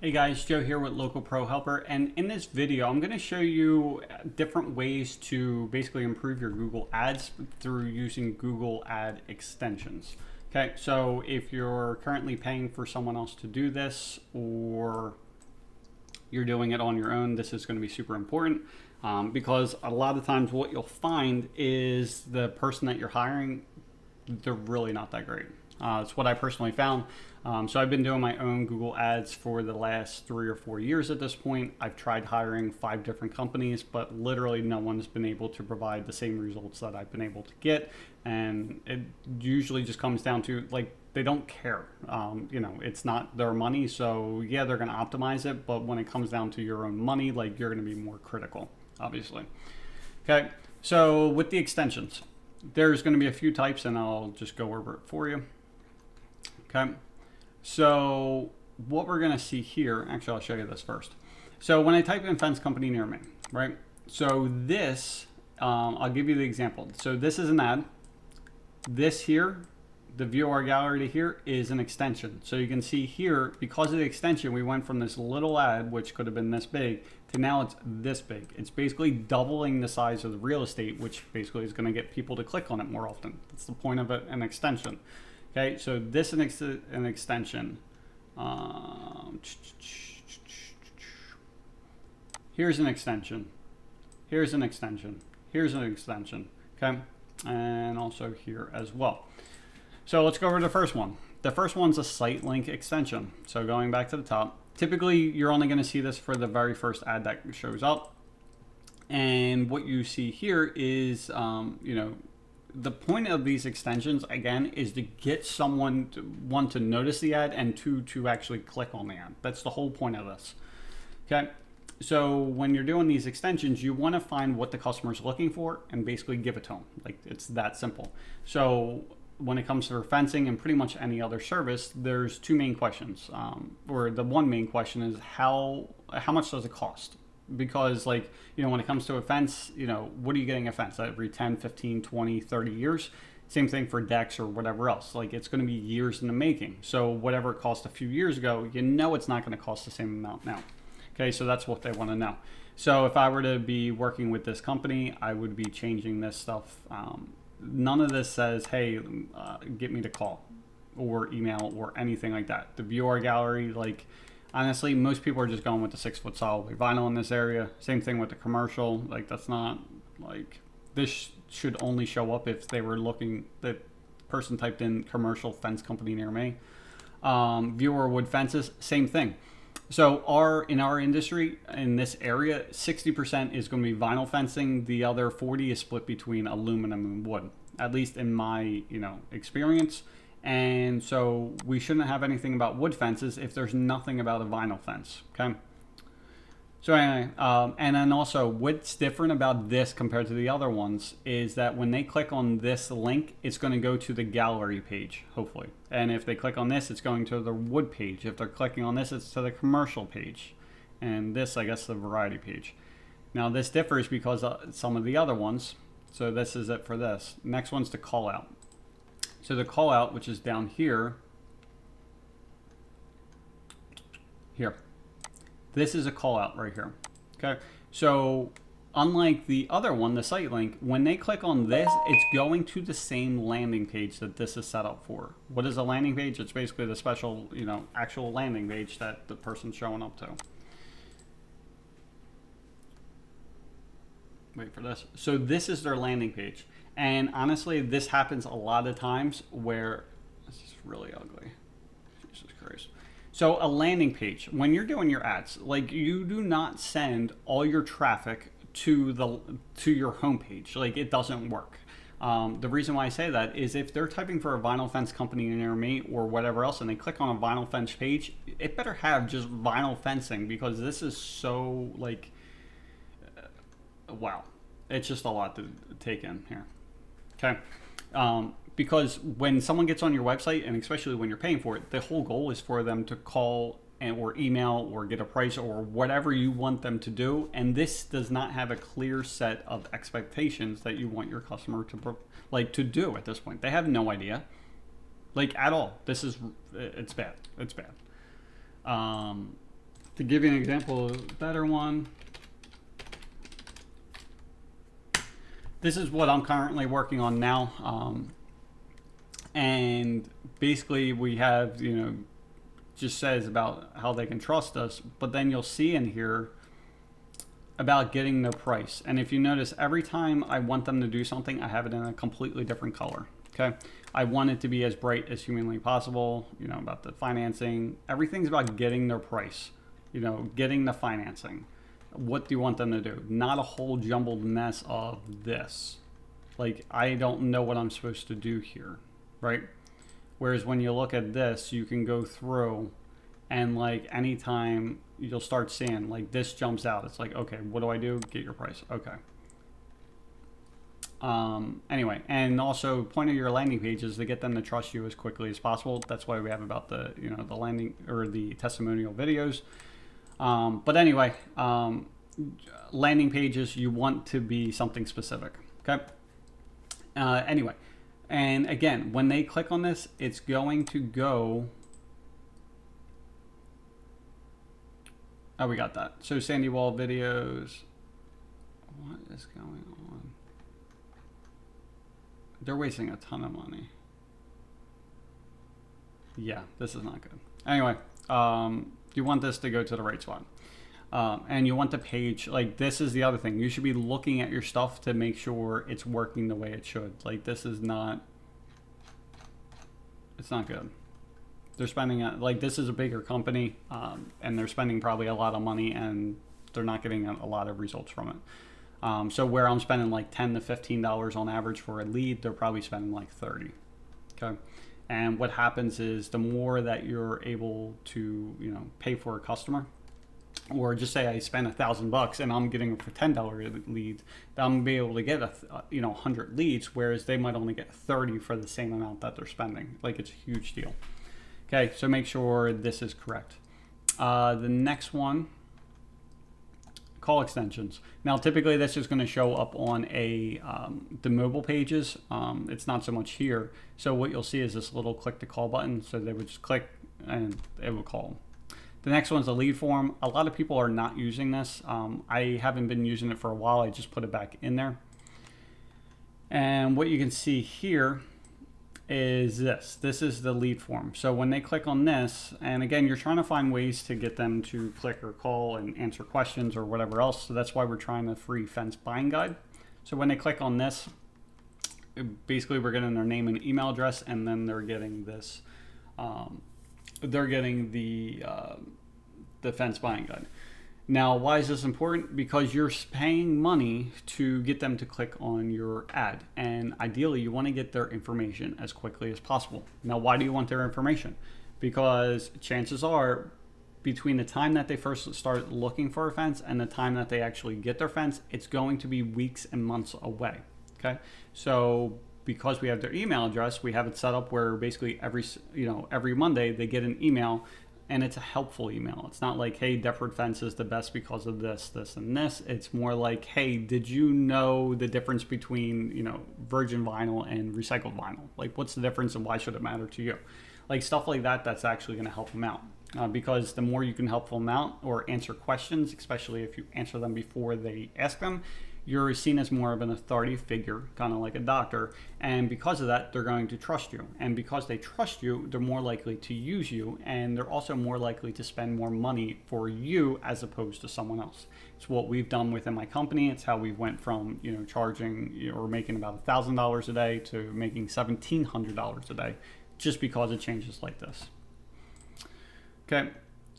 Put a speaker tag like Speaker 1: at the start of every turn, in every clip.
Speaker 1: Hey guys, Joe here with Local Pro Helper, and in this video I'm going to show you different ways to basically improve your Google Ads through using Google Ad extensions. Okay, so if you're currently paying for someone else to do this or you're doing it on your own, this is going to be super important because a lot of times what you'll find is the person that you're hiring, they're really not that great. It's what I personally found. So I've been doing my own Google Ads for the last 3 or 4 years at this point. I've tried hiring 5 different companies, but literally no one's been able to provide the same results that I've been able to get. And it usually just comes down to, like, they don't care. You know, it's not their money. So yeah, they're going to optimize it. But when it comes down to your own money, like, you're going to be more critical, obviously. Okay, so with the extensions, there's going to be a few types and I'll just go over it for you. Okay, so what we're going to see here, actually I'll show you this first. So when I type in fence company near me, right? So this, I'll give you the example. So this is an ad. This here, the view our gallery to here, is an extension. So you can see here, because of the extension, we went from this little ad, which could have been this big, to now it's this big. It's basically doubling the size of the real estate, which basically is going to get people to click on it more often. That's the point of an extension. Okay, so this is an extension. Here's an extension. Here's an extension. Here's an extension. Okay, and also here as well. So let's go over to the first one. The first one's a site link extension. So going back to the top, typically you're only going to see this for the very first ad that shows up. And what you see here is, you know, the point of these extensions, again, is to get someone to, one, to notice the ad, and two, to actually click on the ad. That's the whole point of this. Okay, so when you're doing these extensions, you want to find what the customer's looking for and basically give it to them. Like, it's that simple. So when it comes to fencing and pretty much any other service, there's 2 main questions. Or the one main question is how much does it cost? Because, like, you know, when it comes to a fence, you know, what are you getting a fence every 10, 15, 20, 30 years? Same thing for decks or whatever else. Like, it's going to be years in the making. So whatever it cost a few years ago, you know, it's not going to cost the same amount now. Okay, so that's what they want to know. So if I were to be working with this company, I would be changing this stuff. None of this says, hey, get me to call or email or anything like that. The view our gallery, like, honestly, most people are just going with the 6-foot solid vinyl in this area. Same thing with the commercial. Like, that's not, like, this should only show up if they were looking, the person typed in commercial fence company near me. Viewer wood fences, same thing. So in our industry, in this area, 60% is going to be vinyl fencing. The other 40 is split between aluminum and wood, at least in my, you know, experience. And so we shouldn't have anything about wood fences if there's nothing about a vinyl fence. Okay. So anyway, and then also what's different about this compared to the other ones is that when they click on this link, it's going to go to the gallery page, hopefully. And if they click on this, it's going to the wood page. If they're clicking on this, it's to the commercial page. And this, I guess, the variety page. Now this differs because some of the other ones, so this is it for this. Next one's the call out. So the call out, which is down here, this is a call out right here. Okay, so unlike the other one, the site link, when they click on this, it's going to the same landing page that this is set up for. What is a landing page? It's basically the special, you know, actual landing page that the person's showing up to. Wait for this. So this is their landing page. And honestly, this happens a lot of times where, this is really ugly. Jesus Christ. So a landing page, when you're doing your ads, like, you do not send all your traffic to your homepage. Like, it doesn't work. The reason why I say that is if they're typing for a vinyl fence company near me or whatever else, and they click on a vinyl fence page, it better have just vinyl fencing, because this is so, like, wow. It's just a lot to take in here. Okay, because when someone gets on your website, and especially when you're paying for it, the whole goal is for them to call or email or get a price or whatever you want them to do. And this does not have a clear set of expectations that you want your customer to do at this point. They have no idea, like, at all. This is, it's bad. It's bad. To give you an example, a better one. This is what I'm currently working on now. And basically we have, just says about how they can trust us, but then you'll see in here about getting the price. And if you notice, every time I want them to do something, I have it in a completely different color. Okay. I want it to be as bright as humanly possible, about the financing. Everything's about getting their price, getting the financing. What do you want them to do? Not a whole jumbled mess of this. Like, I don't know what I'm supposed to do here, right? Whereas when you look at this, you can go through and like anytime you'll start seeing like this jumps out. It's like, okay, what do I do? Get your price. Okay. Anyway, and also point of your landing pages to get them to trust you as quickly as possible. That's why we have about the, the landing or the testimonial videos. But anyway, landing pages, you want to be something specific. Okay. Anyway, and again, when they click on this, it's going to go. Oh, we got that. So Sandy Wall videos. What is going on? They're wasting a ton of money. Yeah, this is not good. Anyway, you want this to go to the right spot. And you want the page, like this is the other thing. You should be looking at your stuff to make sure it's working the way it should. Like this is not, it's not good. They're spending, like this is a bigger company and they're spending probably a lot of money and they're not getting a lot of results from it. So where I'm spending like $10 to $15 on average for a lead, they're probably spending like 30. Okay. And what happens is the more that you're able to, pay for a customer, or just say I spend $1,000 and I'm getting it for $10 leads, I'm gonna be able to get 100 leads, whereas they might only get 30 for the same amount that they're spending. Like it's a huge deal. Okay, so make sure this is correct. The next one, call extensions. Now, typically this is going to show up on the mobile pages. It's not so much here. So what you'll see is this little click to call button. So they would just click and it will call them. The next one's a lead form. A lot of people are not using this. I haven't been using it for a while. I just put it back in there. And what you can see here is this. This is the lead form. So when they click on this, and again, you're trying to find ways to get them to click or call and answer questions or whatever else. So that's why we're trying the free fence buying guide. So when they click on this, basically we're getting their name and email address, and then they're getting this. They're getting the fence buying guide. Now, why is this important? Because you're paying money to get them to click on your ad. And ideally, you want to get their information as quickly as possible. Now, why do you want their information? Because chances are, between the time that they first start looking for a fence and the time that they actually get their fence, it's going to be weeks and months away. Okay? So because we have their email address, we have it set up where basically every Monday they get an email. And it's a helpful email. It's not like, hey, Deptford Fence is the best because of this, this, and this. It's more like, hey, did you know the difference between, virgin vinyl and recycled vinyl? Like, what's the difference and why should it matter to you? Like, stuff like that, that's actually going to help them out. Because the more you can help them out or answer questions, especially if you answer them before they ask them, you're seen as more of an authority figure, kind of like a doctor. And because of that, they're going to trust you. And because they trust you, they're more likely to use you. And they're also more likely to spend more money for you as opposed to someone else. It's what we've done within my company. It's how we went from, charging or making about $1,000 a day to making $1,700 a day, just because of changes like this. Okay.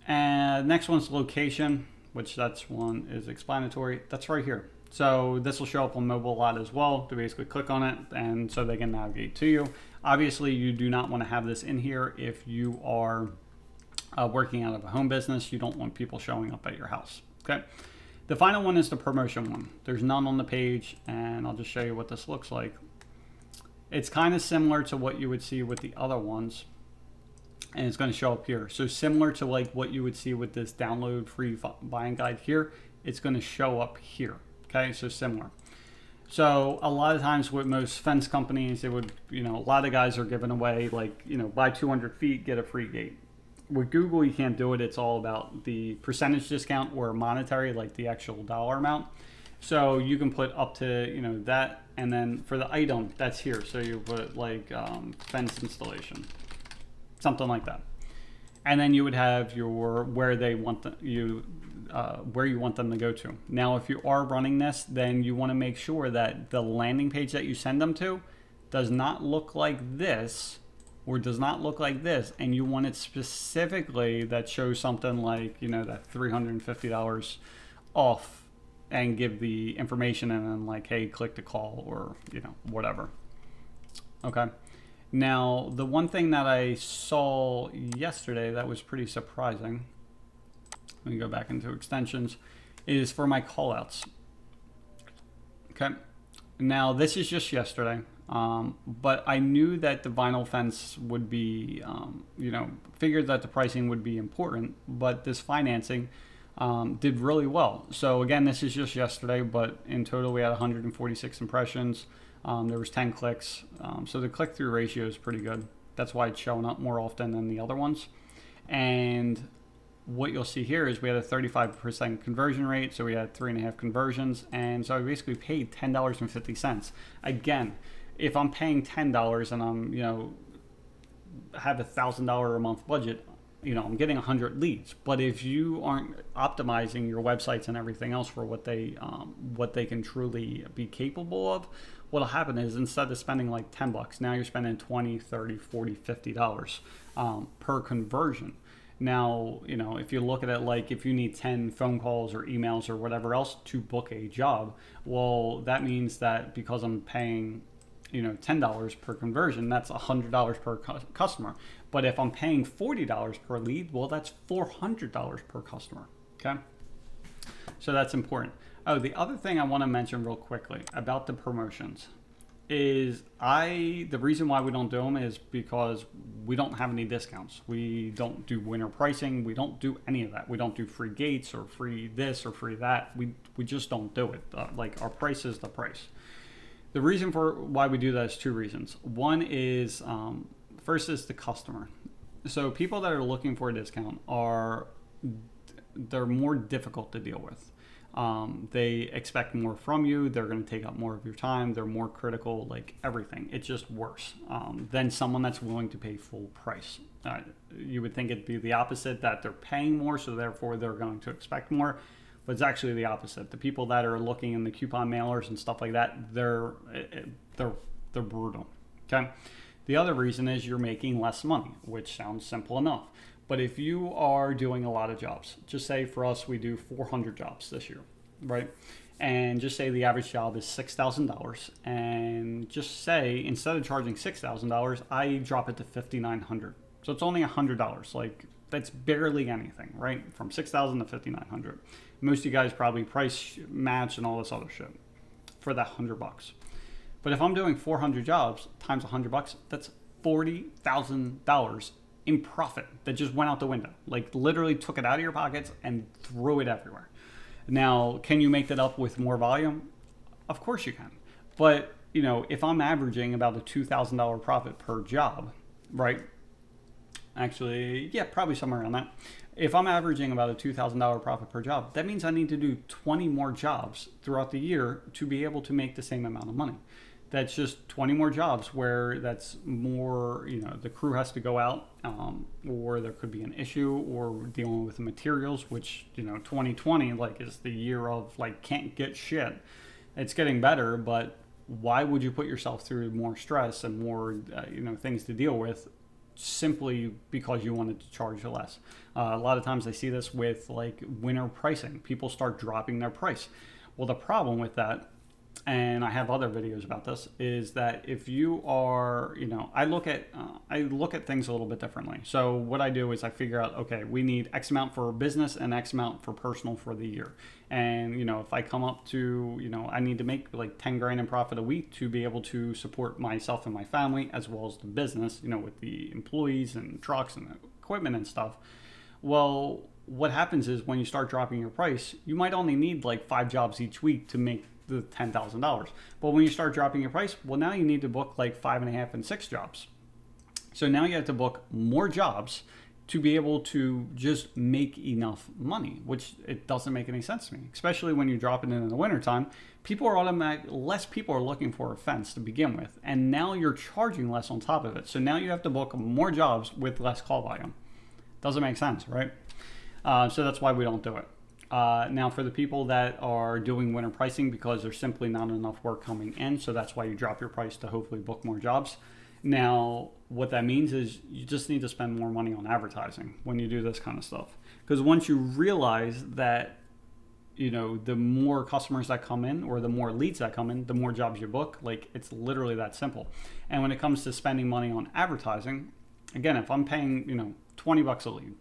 Speaker 1: And next one's location, which that's one is explanatory. That's right here. So this will show up on mobile a lot as well to basically click on it and so they can navigate to you. Obviously, you do not want to have this in here if you are working out of a home business. You don't want people showing up at your house. Okay. The final one is the promotion one. There's none on the page, and I'll just show you what this looks like. It's kind of similar to what you would see with the other ones, and it's going to show up here. So similar to like what you would see with this download free buying guide here, it's going to show up here. Okay, so similar. So a lot of times with most fence companies, it would, a lot of guys are giving away like, buy 200 feet, get a free gate. With Google, you can't do it. It's all about the percentage discount or monetary, like the actual dollar amount. So you can put up to, you know, that, and then for the item, that's here. So you put like fence installation, something like that. And then you would have your where they want where you want them to go to. Now, if you are running this, then you want to make sure that the landing page that you send them to does not look like this, or does not look like this, and you want it specifically that shows something like, you know, that $350 off, and give the information, and then like, hey, click to call, or, you know, whatever. Okay. Now, the one thing that I saw yesterday that was pretty surprising, let me go back into extensions, is for my callouts. Okay. Now, this is just yesterday. But I knew that the vinyl fence would be, you know, figured that the pricing would be important, but this financing did really well. So again, this is just yesterday, but in total we had 146 impressions. There was 10 clicks. So the click-through ratio is pretty good. That's why it's showing up more often than the other ones. And what you'll see here is we had a 35% conversion rate. So we had 3.5 conversions. And so I basically paid $10.50. Again, if I'm paying $10 and I'm, you know, have $1,000 a month budget, you know, I'm getting 100 leads. But if you aren't optimizing your websites and everything else for what they can truly be capable of, what'll happen is instead of spending like $10, now you're spending $20, $30, $40, $50 per conversion. Now, you know, if you look at it like if you need 10 phone calls or emails or whatever else to book a job, well, that means that because I'm paying, you know, $10 per conversion, that's $100 per customer. But if I'm paying $40 per lead, well, that's $400 per customer. Okay. So that's important. Oh, the other thing I want to mention real quickly about the promotions is the reason why we don't do them is because we don't have any discounts. We don't do winter pricing. We don't do any of that. We don't do free gates or free this or free that. We just don't do it. Like our price is the price. The reason for why we do that is two reasons. One is, first is the customer. So people that are looking for a discount they're more difficult to deal with. They expect more from you. They're going to take up more of your time. They're more critical, like everything. It's just worse than someone that's willing to pay full price. You would think it'd be the opposite, that they're paying more, so therefore they're going to expect more. But it's actually the opposite. The people that are looking in the coupon mailers and stuff like that, they're brutal. Okay. The other reason is you're making less money, which sounds simple enough. But if you are doing a lot of jobs, just say for us, we do 400 jobs this year, right? And just say the average job is $6,000. And just say, instead of charging $6,000, I drop it to $5,900. So it's only $100. Like, that's barely anything, right? From $6,000 to $5,900. Most of you guys probably price match and all this other shit for that $100. But if I'm doing 400 jobs times $100, that's $40,000 in profit that just went out the window. Like literally took it out of your pockets and threw it everywhere. Now, can you make that up with more volume? Of course you can. But, you know, if I'm averaging about a $2,000 profit per job, right? Actually, yeah, probably somewhere around that. If I'm averaging about a $2,000 profit per job, that means I need to do 20 more jobs throughout the year to be able to make the same amount of money. That's just 20 more jobs where that's more, you know, the crew has to go out, or there could be an issue, or dealing with the materials, which, you know, 2020 like is the year of like can't get shit. It's getting better, but why would you put yourself through more stress and more, you know, things to deal with simply because you wanted to charge less? A lot of times I see this with like winter pricing. People start dropping their price. Well, the problem with that, and I have other videos about this, is that if you are, you know, I look at things a little bit differently. So what I do is I figure out, okay, we need X amount for business and X amount for personal for the year. And, you know, if I come up to, you know, I need to make like 10 grand in profit a week to be able to support myself and my family, as well as the business, you know, with the employees and trucks and equipment and stuff. Well, what happens is when you start dropping your price, you might only need like 5 jobs each week to make the $10,000. But when you start dropping your price, well, now you need to book like 5.5 and 6 jobs. So now you have to book more jobs to be able to just make enough money, which it doesn't make any sense to me, especially when you drop it in the wintertime. Less people are looking for a fence to begin with, and now you're charging less on top of it. So now you have to book more jobs with less call volume. Doesn't make sense, right? So that's why we don't do it. Now for the people that are doing winter pricing because there's simply not enough work coming in, so that's why you drop your price to hopefully book more jobs. Now, what that means is you just need to spend more money on advertising when you do this kind of stuff. Because once you realize that, you know, the more customers that come in or the more leads that come in, the more jobs you book, like it's literally that simple. And when it comes to spending money on advertising, again, if I'm paying, you know, $20 a lead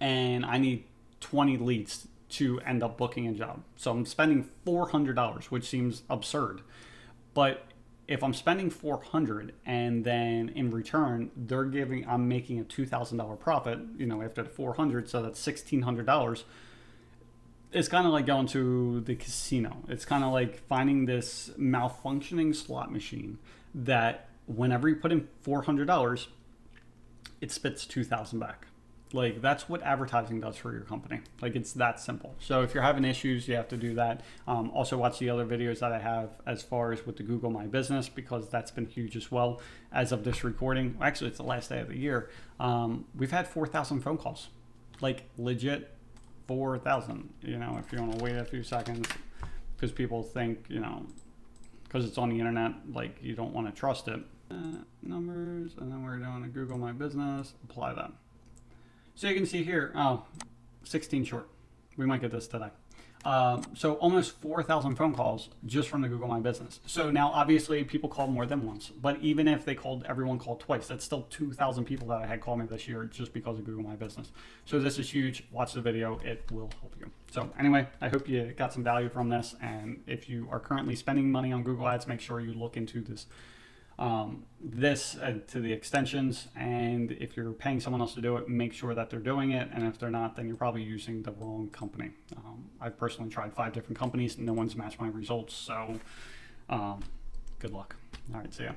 Speaker 1: and I need 20 leads to end up booking a job. So I'm spending $400, which seems absurd. But if I'm spending $400 and then in return I'm making a $2,000 profit, you know, after the $400, so that's $1,600. It's kind of like going to the casino. It's kind of like finding this malfunctioning slot machine that whenever you put in $400, it spits $2,000 back. Like, that's what advertising does for your company. Like, it's that simple. So if you're having issues, you have to do that. Also watch the other videos that I have as far as with the Google My Business, because that's been huge as well. As of this recording, actually it's the last day of the year, we've had 4,000 phone calls. Like, legit 4,000. You know, if you want to wait a few seconds, because people think, you know, because it's on the internet, like, you don't want to trust it. Numbers, and then we're doing a Google My Business, apply that. So you can see here, 16 short. We might get this today. So almost 4,000 phone calls just from the Google My Business. So now obviously people called more than once, but even if everyone called twice, that's still 2,000 people that I had call me this year just because of Google My Business. So this is huge. Watch the video. It will help you. So anyway, I hope you got some value from this. And if you are currently spending money on Google Ads, make sure you look into this to the extensions, and if you're paying someone else to do it, make sure that they're doing it, and if they're not, then you're probably using the wrong company. I've personally tried 5 different companies, no one's matched my results, so good luck. All right, see ya.